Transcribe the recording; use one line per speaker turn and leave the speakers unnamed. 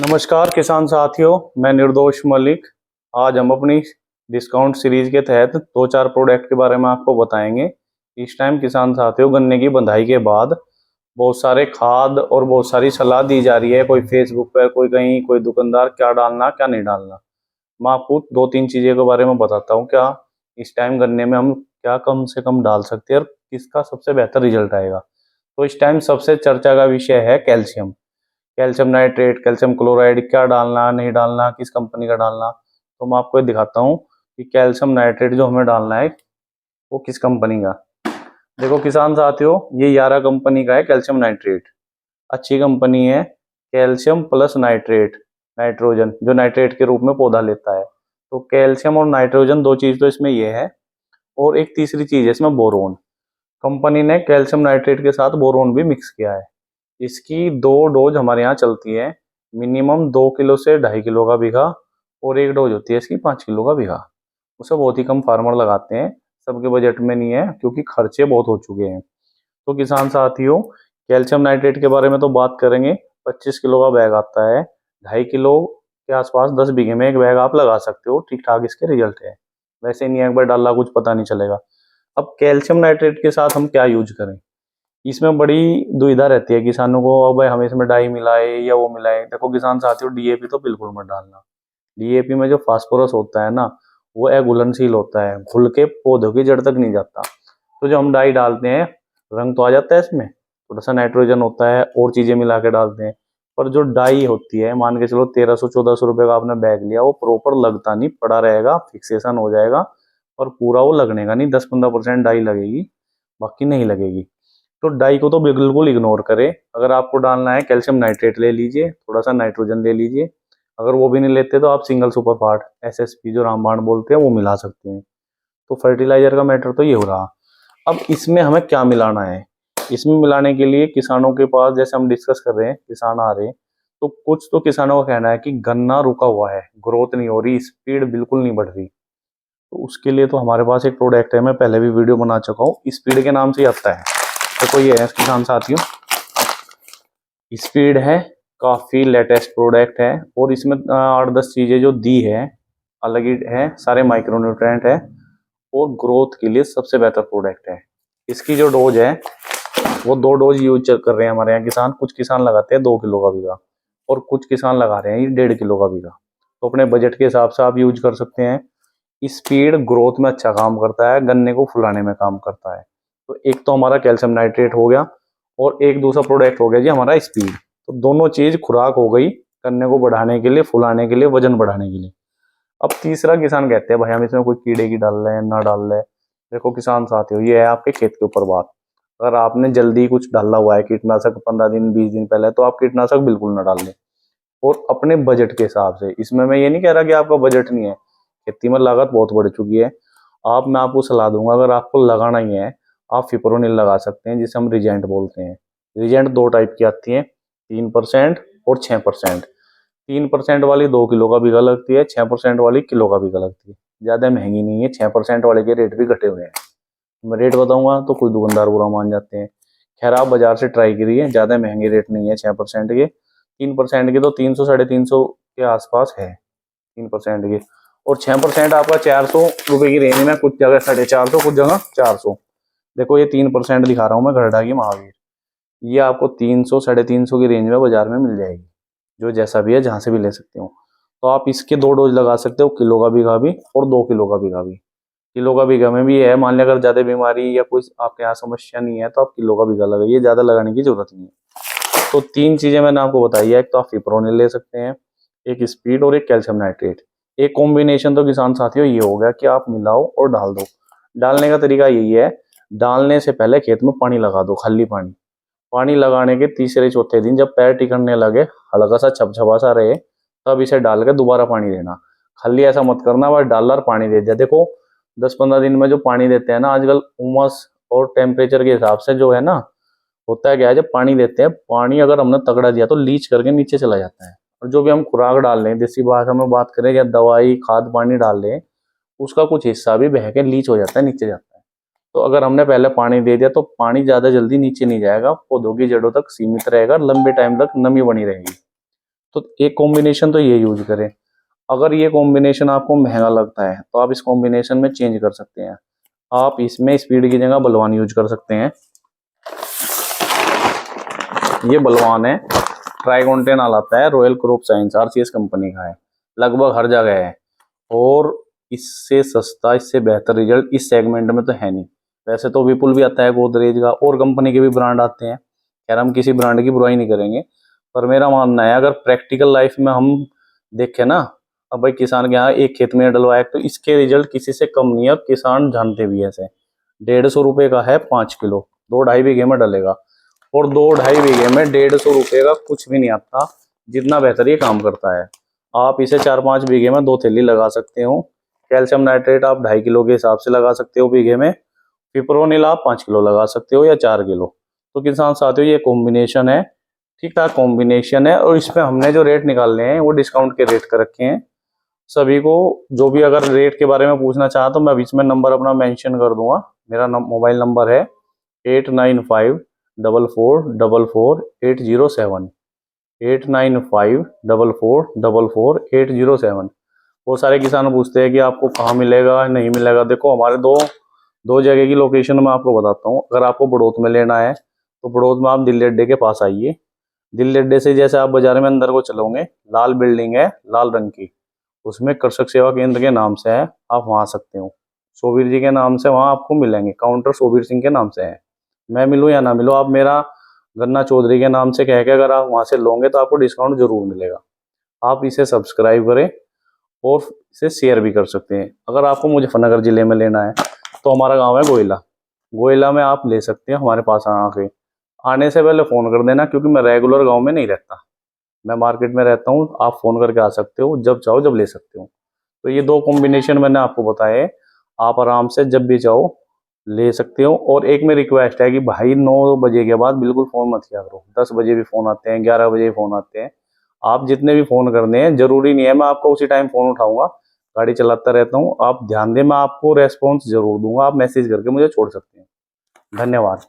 नमस्कार किसान साथियों, मैं निर्दोष मलिक। आज हम अपनी डिस्काउंट सीरीज के तहत दो चार प्रोडक्ट के बारे में आपको बताएंगे। इस टाइम किसान साथियों, गन्ने की बंधाई के बाद बहुत सारे खाद और बहुत सारी सलाह दी जा रही है, कोई फेसबुक पर, कोई कहीं, कोई दुकानदार, क्या डालना क्या नहीं डालना। मैं आपको दो तीन चीज़ों के बारे में बताता हूँ। क्या इस टाइम गन्ने में हम क्या कम से कम डाल सकते हैं और किसका सबसे बेहतर रिजल्ट आएगा। तो इस टाइम सबसे चर्चा का विषय है calcium. Calcium nitrate, calcium chloride, क्या डालना नहीं डालना, किस कंपनी का डालना। तो मैं आपको ये दिखाता हूँ कि कैल्शियम नाइट्रेट जो हमें डालना है वो किस कंपनी का। देखो किसान साथियों, ये यारा कंपनी का है कैल्शियम नाइट्रेट। अच्छी कंपनी है। कैल्शियम प्लस नाइट्रेट, नाइट्रोजन जो नाइट्रेट के रूप में पौधा लेता है। तो कैल्शियम और नाइट्रोजन दो चीज तो इसमें ये है, और एक तीसरी चीज है इसमें बोरोन। कंपनी ने कैल्शियम नाइट्रेट के साथ बोरोन भी मिक्स किया है। इसकी दो डोज हमारे यहाँ चलती है। मिनिमम 2 किलो से 2.5 किलो का बीघा, और एक डोज होती है इसकी 5 किलो का बीघा। उसे बहुत ही कम फार्मर लगाते हैं, सबके बजट में नहीं है क्योंकि खर्चे बहुत हो चुके हैं। तो किसान साथियों, कैल्शियम नाइट्रेट के बारे में तो बात करेंगे। 25 किलो का बैग आता है, 2.5 किलो के आसपास 10 बीघे में एक बैग आप लगा सकते हो। ठीक ठाक इसके रिजल्ट है। वैसे नहीं एक बार डाला कुछ पता नहीं चलेगा। अब कैल्शियम नाइट्रेट के साथ हम क्या यूज करें, इसमें बड़ी दुविधा रहती है किसानों को। अब भाई हम इसमें डाई मिलाए या वो मिलाए। देखो किसान साथियों, डीएपी तो बिल्कुल मत डालना। डीएपी में जो फास्फोरस होता है ना, वो अघुलनशील होता है, घुल के पौधों की जड़ तक नहीं जाता। तो जो हम डाई डालते हैं, रंग तो आ जाता है इसमें, थोड़ा सा नाइट्रोजन होता है और चीजें मिला के डालते हैं। पर जो डाई होती है, मान के चलो 1300-1400 रुपये का आपने बैग लिया, वो प्रॉपर लगता नहीं, पड़ा रहेगा, फिक्सेशन हो जाएगा, और पूरा वो लगने का नहीं। 10-15% डाई लगेगी, बाकी नहीं लगेगी। तो डाई को तो बिल्कुल इग्नोर करें। अगर आपको डालना है, कैल्शियम नाइट्रेट ले लीजिए, थोड़ा सा नाइट्रोजन ले लीजिए। अगर वो भी नहीं लेते तो आप सिंगल सुपर फाट, एसएसपी जो रामबाण बोलते हैं, वो मिला सकते हैं। तो फर्टिलाइजर का मैटर तो ये हो रहा। अब इसमें हमें क्या मिलाना है, इसमें मिलाने के लिए किसानों के पास, जैसे हम डिस्कस कर रहे हैं, किसान आ रहे हैं, तो कुछ तो किसानों का कहना है कि गन्ना रुका हुआ है, ग्रोथ नहीं हो रही, स्पीड बिल्कुल नहीं बढ़ रही। तो उसके लिए तो हमारे पास एक प्रोडक्ट है, मैं पहले भी वीडियो बना चुका हूँ, स्पीड के नाम से ही आता है। देखो ये है किसान साथियों, स्पीड है, काफी लेटेस्ट प्रोडक्ट है, और इसमें 8-10 चीजें जो दी है अलग ही है, सारे माइक्रोन्यूट्रेंट है, और ग्रोथ के लिए सबसे बेहतर प्रोडक्ट है। इसकी जो डोज है वो 2 डोज यूज कर रहे हैं हमारे यहाँ किसान। कुछ किसान लगाते हैं 2 किलो का बीघा, और कुछ किसान लगा रहे हैं ये 1.5 किलो का बीघा। तो अपने बजट के हिसाब से आप यूज कर सकते हैं। स्पीड ग्रोथ में अच्छा काम करता है, गन्ने को फुलाने में काम करता है। तो एक तो हमारा कैल्शियम नाइट्रेट हो गया, और एक दूसरा प्रोडक्ट हो गया जी हमारा स्पीड। तो दोनों चीज खुराक हो गई गन्ने को बढ़ाने के लिए, फुलाने के लिए, वजन बढ़ाने के लिए। अब तीसरा किसान कहते हैं भाई हम इसमें कोई कीड़े की डाल रहे हैं ना डाल रहे हैं। देखो किसान साथियों, ये है आपके खेत के ऊपर बात। अगर आपने जल्दी कुछ डाला हुआ है कीटनाशक 15 दिन 20 दिन पहले, तो आप कीटनाशक बिल्कुल ना डाल दें, और अपने बजट के हिसाब से। इसमें मैं ये नहीं कह रहा कि आपका बजट नहीं है, खेती में लागत बहुत बढ़ चुकी है। मैं आपको सलाह दूंगा, अगर आपको लगाना ही है, आप फिप्रोनिल लगा सकते हैं, जिसे हम रिजेंट बोलते हैं। रिजेंट दो टाइप की आती है, 3% और 6%। 3% वाली 2 किलो का बीघा लगती है, 6% वाली किलो का बीघा लगती है। ज्यादा महंगी नहीं है, 6% वाले के रेट भी घटे हुए हैं। मैं रेट बताऊंगा तो कुछ दुकानदार बुरा मान जाते हैं। खैर आप बाजार से ट्राई करिए, ज्यादा महंगे रेट नहीं है 6% के। 3% के तो 300-350 के आसपास है 3% के। और 6% आपका 400 रुपए की रेंज में, कुछ जगह 450, कुछ जगह 400। देखो ये 3% दिखा रहा हूँ मैं, गढ़डा की महावीर। ये आपको 300-350 की रेंज में बाजार में मिल जाएगी, जो जैसा भी है, जहां से भी ले सकते हो। तो आप इसके 2 डोज लगा सकते हो, किलो का बीघा भी और 2 किलो का बीघा भी। किलो का बीघा में भी है, मान लिया अगर ज्यादा बीमारी या कोई आपके यहाँ समस्या नहीं है, तो आप किलो का बीघा लगाइए, ज्यादा लगाने की जरूरत नहीं है। तो तीन चीजें मैंने आपको बताई है, एक तो आप फिप्रोनिल ले सकते हैं, एक स्पीड, और एक कैल्शियम नाइट्रेट। एक कॉम्बिनेशन तो किसान साथियों ये हो गया कि आप मिलाओ और डाल दो। डालने का तरीका यही है, डालने से पहले खेत में पानी लगा दो, खाली पानी। पानी लगाने के तीसरे चौथे दिन जब पैर टिकने लगे, हल्का सा छपछपा सा रहे, तब इसे डाल के दोबारा पानी देना। खाली ऐसा मत करना बस डाल और पानी दे दिया। देखो 10-15 दिन में जो पानी देते हैं ना आजकल, उमस और टेम्परेचर के हिसाब से जो है ना, होता है क्या है, जब पानी देते हैं, पानी अगर हमने तगड़ा दिया तो लीच करके नीचे चला जाता है। और जो भी हम खुराक डाल रहे हैं, देसी भाषा में बात करें, या दवाई खाद पानी डाल रहे हैं, उसका कुछ हिस्सा भी बह के लीच हो जाता है, नीचे जाता है। तो अगर हमने पहले पानी दे दिया तो पानी ज्यादा जल्दी नीचे नहीं जाएगा, पौधों की जड़ों तक सीमित रहेगा, लंबे टाइम तक नमी बनी रहेगी। तो एक कॉम्बिनेशन तो ये यूज करें। अगर ये कॉम्बिनेशन आपको महंगा लगता है तो आप इस कॉम्बिनेशन में चेंज कर सकते हैं। आप इसमें स्पीड की जगह बलवान यूज कर सकते हैं। ये बलवान है, ट्राइगोनटेनॉल आता है, royal crop science RCS company का है, लगभग हर जगह है। और इससे सस्ता, इससे बेहतर रिजल्ट इस सेगमेंट में तो है नहीं। वैसे तो विपुल भी आता है, गोदरेज का, और कंपनी के भी ब्रांड आते हैं। खैर हम किसी ब्रांड की बुराई नहीं करेंगे, पर मेरा मानना है अगर प्रैक्टिकल लाइफ में हम देखें ना, अब भाई किसान के यहाँ एक खेत में डलवाया तो इसके रिजल्ट किसी से कम नहीं है, और किसान जानते भी ऐसे। 150 रुपये का है 5 किलो, 2-2.5 बीघे में डलेगा, और 2-2.5 बीघे में 150 रुपये का कुछ भी नहीं आता, जितना बेहतर ये काम करता है। आप इसे 4-5 बीघे में 2 थैली लगा सकते हो। कैल्शियम नाइट्रेट आप 2.5 किलो के हिसाब से लगा सकते हो बीघे में। पिपरोनिल आप 5 किलो लगा सकते हो या 4 किलो। तो किसान साथियों ये कॉम्बिनेशन है, ठीक ठाक कॉम्बिनेशन है, और इस पे हमने जो रेट निकालने हैं वो डिस्काउंट के रेट कर रखे हैं सभी को। जो भी अगर रेट के बारे में पूछना चाहा तो मैं बीच में नंबर अपना मेंशन कर दूंगा। मेरा मोबाइल नंबर है 8954444807, 8954444807। बहुत सारे किसान पूछते हैं कि आपको कहाँ मिलेगा, नहीं मिलेगा। देखो हमारे दो जगह की लोकेशन मैं आपको बताता हूँ। अगर आपको बड़ौत में लेना है तो बड़ौत में आप दिल्ली अड्डे के पास आइए। दिल्ली अड्डे से जैसे आप बाजार में अंदर को चलोगे, लाल बिल्डिंग है लाल रंग की, उसमें कृषक सेवा केंद्र के नाम से है, आप वहाँ आ सकते हो। सोबीर जी के नाम से वहाँ आपको मिलेंगे, काउंटर सोबीर सिंह के नाम से है। मैं मिलूँ या ना मिलूँ, आप मेरा गन्ना चौधरी के नाम से कह के अगर आप वहाँ से लोगे तो आपको डिस्काउंट जरूर मिलेगा। आप इसे सब्सक्राइब करें और इसे शेयर भी कर सकते हैं। अगर आपको मुजफ्फरनगर जिले में लेना है तो हमारा गांव है गोयला, गोयला में आप ले सकते हैं हमारे पास आके। आने से पहले फ़ोन कर देना, क्योंकि मैं रेगुलर गांव में नहीं रहता, मैं मार्केट में रहता हूँ। आप फ़ोन करके आ सकते हो, जब चाहो जब ले सकते हो। तो ये 2 कॉम्बिनेशन मैंने आपको बताए, आप आराम से जब भी चाहो ले सकते हो। और एक मेरी रिक्वेस्ट है कि भाई 9 बजे के बाद बिल्कुल फ़ोन मत किया करो। 10 बजे भी फ़ोन आते हैं, 11 बजे भी फ़ोन आते हैं। आप जितने भी फ़ोन करने हैं, ज़रूरी नहीं है मैं आपको उसी टाइम फ़ोन उठाऊंगा, गाड़ी चलाता रहता हूँ। आप ध्यान दें, मैं आपको रेस्पॉन्स ज़रूर दूंगा। आप मैसेज करके मुझे छोड़ सकते हैं। धन्यवाद।